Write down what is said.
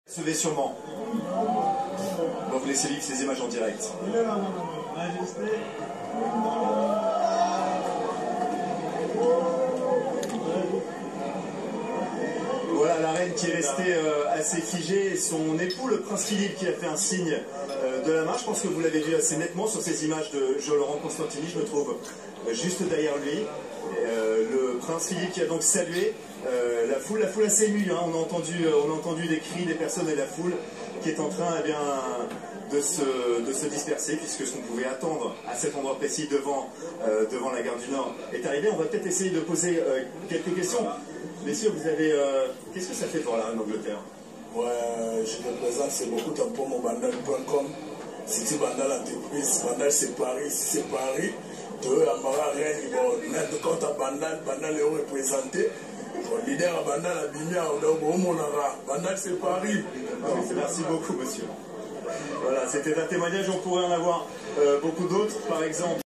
Recevez sûrement. On va vous laisser vivre ces images en direct. Voilà la reine qui est restée assez figée et son époux, le prince Philippe, qui a fait un signe de la main. Je pense que vous l'avez vu assez nettement sur ces images de Jean-Laurent Constantini. Je me trouve juste derrière lui. Le prince Philippe qui a donc salué la foule assez émue. Hein. On a entendu des cris des personnes et la foule qui est en train de se disperser, puisque ce qu'on pouvait attendre à cet endroit précis devant la gare du Nord est arrivé. On va peut-être essayer de poser quelques questions. Messieurs, vous avez... qu'est-ce que ça fait pour là en Angleterre? Ouais, je me présente, c'est beaucoup pour mon bandal.com. C'est bandal entreprise, bandal c'est Paris, si c'est Paris. De Amara Rennes, bon, net compte à bandal est représenté. Bon, leader à bandal à Bimia, bandal c'est Paris. Merci beaucoup, monsieur. Voilà, c'était un témoignage, on pourrait en avoir beaucoup d'autres, par exemple.